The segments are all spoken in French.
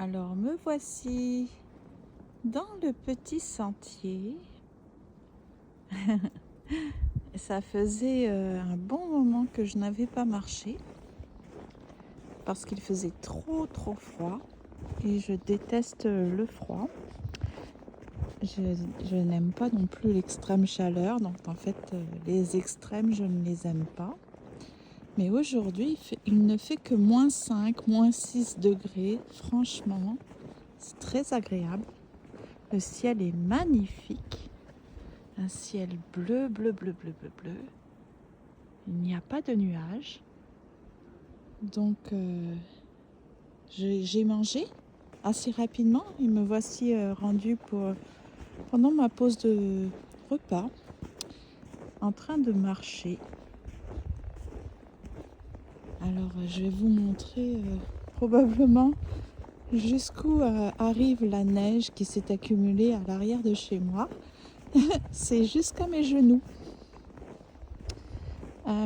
Alors me voici dans le petit sentier. Ça faisait un bon moment que je n'avais pas marché parce qu'il faisait trop froid et je déteste le froid. Je n'aime pas non plus l'extrême chaleur, donc en fait les extrêmes je ne les aime pas. Mais aujourd'hui il ne fait que -5, -6 degrés. Franchement, c'est très agréable. Le ciel est magnifique. Un ciel bleu. Il n'y a pas de nuages. Donc j'ai mangé assez rapidement et me voici rendue pendant ma pause de repas en train de marcher. Alors je vais vous montrer probablement jusqu'où arrive la neige qui s'est accumulée à l'arrière de chez moi. C'est jusqu'à mes genoux.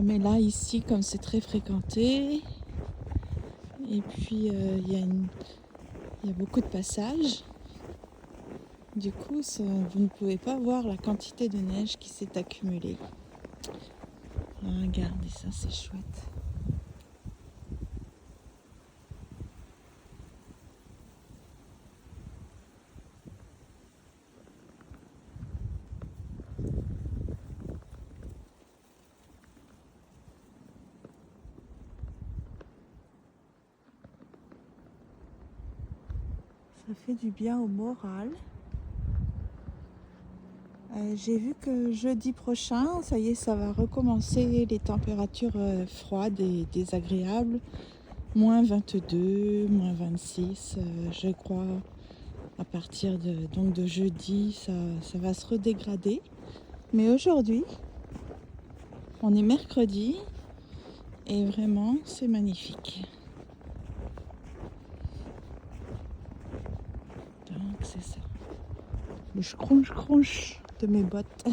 Mais là, ici, comme c'est très fréquenté, et puis il y a beaucoup de passages, du coup, vous ne pouvez pas voir la quantité de neige qui s'est accumulée. Regardez ça, c'est chouette. Ça fait du bien au moral. J'ai vu que jeudi prochain, ça y est, ça va recommencer les températures froides et désagréables. -22, -26, je crois. À partir de jeudi, ça va se redégrader. Mais aujourd'hui, on est mercredi et vraiment, c'est magnifique. Donc c'est ça. Le scrunch de mes bottes.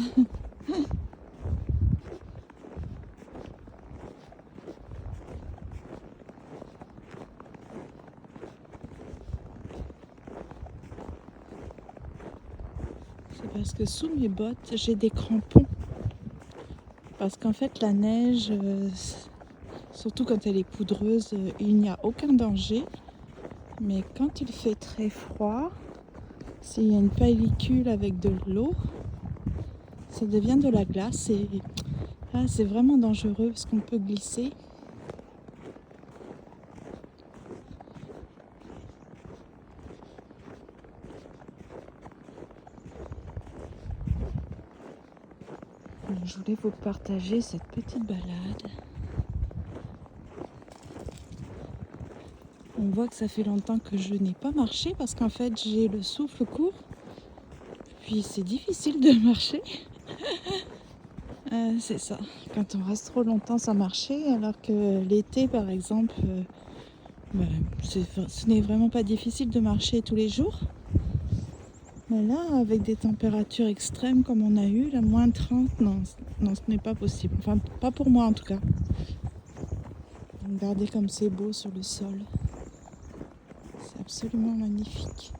C'est parce que sous mes bottes, j'ai des crampons. Parce qu'en fait, la neige, surtout quand elle est poudreuse, il n'y a aucun danger. Mais quand il fait très froid, s'il y a une pellicule avec de l'eau, ça devient de la glace et c'est vraiment dangereux parce qu'on peut glisser. Je voulais vous partager cette petite balade. On voit que ça fait longtemps que je n'ai pas marché parce qu'en fait j'ai le souffle court. Puis c'est difficile de marcher. C'est ça. Quand on reste trop longtemps sans marcher, alors que l'été par exemple, ce n'est vraiment pas difficile de marcher tous les jours. Mais là, avec des températures extrêmes comme on a eu, là, -30, non, ce n'est pas possible. Enfin, pas pour moi en tout cas. Regardez comme c'est beau sur le sol. C'est absolument magnifique.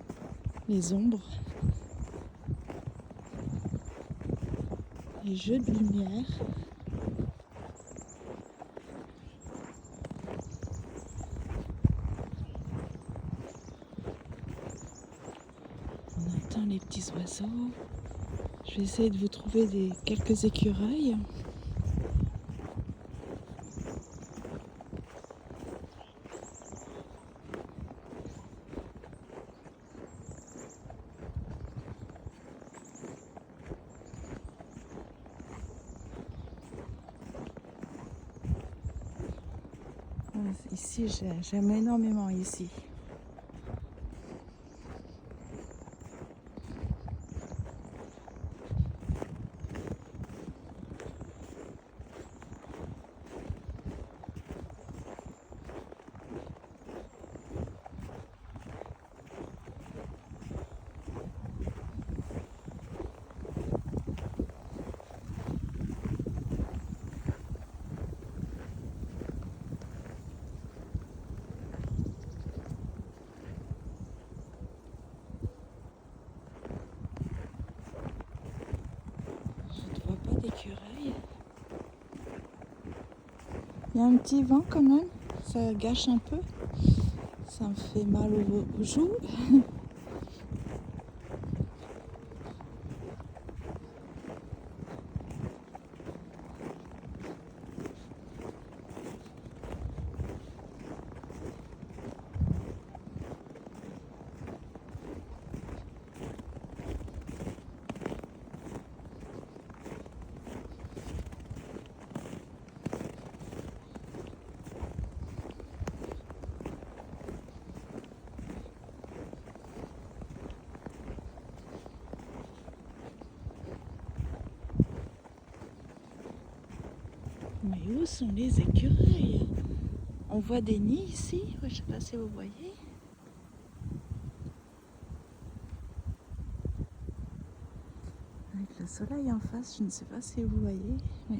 Les ombres, les jeux de lumière. On entend les petits oiseaux. Je vais essayer de vous trouver quelques écureuils. Ici, j'aime énormément ici. Il y a un petit vent quand même, ça gâche un peu. Ça me fait mal aux joues. Mais où sont les écureuils? On voit des nids ici, je ne sais pas si vous voyez. Avec le soleil en face, je ne sais pas si vous voyez. Mais...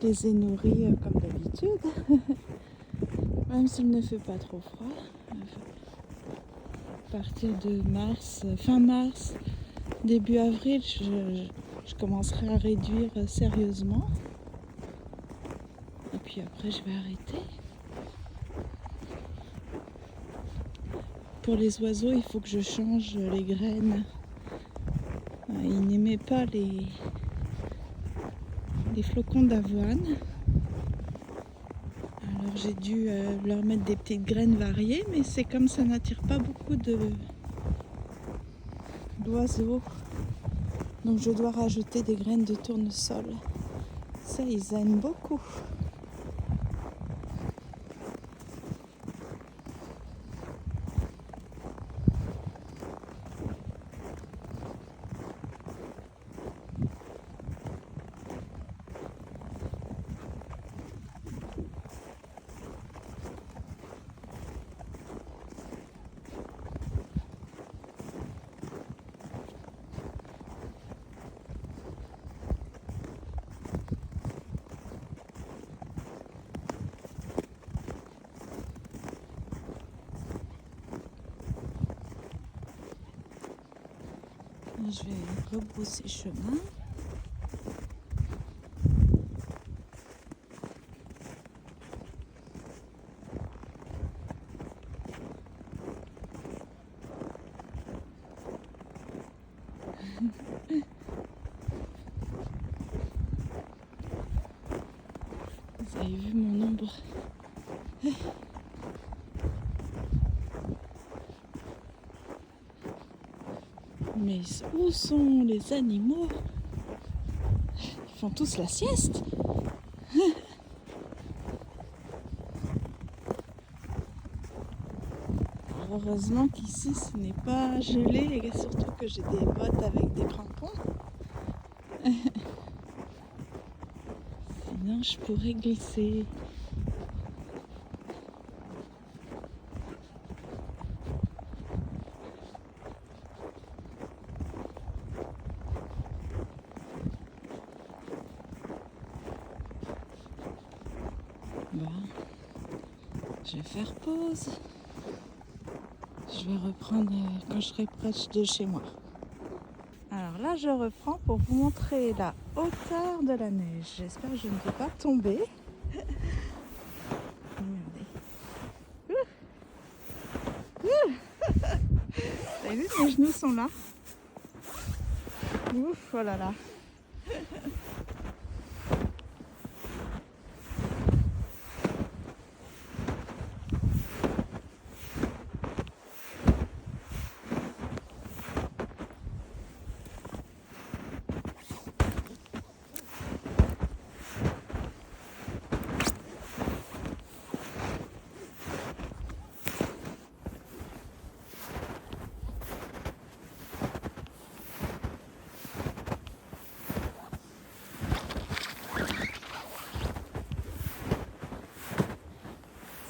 je les ai nourris comme d'habitude, même s'il ne fait pas trop froid. À partir de mars, fin mars, début avril, je commencerai à réduire sérieusement. Et puis après, je vais arrêter. Pour les oiseaux, il faut que je change les graines. Ils n'aimaient pas les flocons d'avoine. Alors j'ai dû leur mettre des petites graines variées, mais c'est comme ça n'attire pas beaucoup d'oiseaux. Donc je dois rajouter des graines de tournesol. Ça, ils aiment beaucoup. Je vais rebrousser chemin. Vous avez vu mon ombre? Mais où sont les animaux? Ils font tous la sieste. Heureusement qu'ici ce n'est pas gelé et surtout que j'ai des bottes avec des crampons. Sinon je pourrais glisser. Bon, je vais faire pause. Je vais reprendre quand je serai proche de chez moi. Alors là, je reprends pour vous montrer la hauteur de la neige. J'espère que je ne vais pas tomber. Regardez. Vous avez vu, mes genoux sont là. Ouf, oh là là.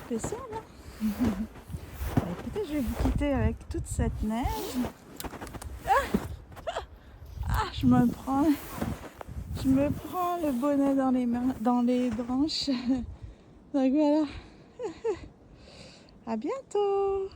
Spécial, hein. Écoutez, je vais vous quitter avec toute cette neige. Je me prends le bonnet dans les mains, dans les branches. Donc voilà, à bientôt.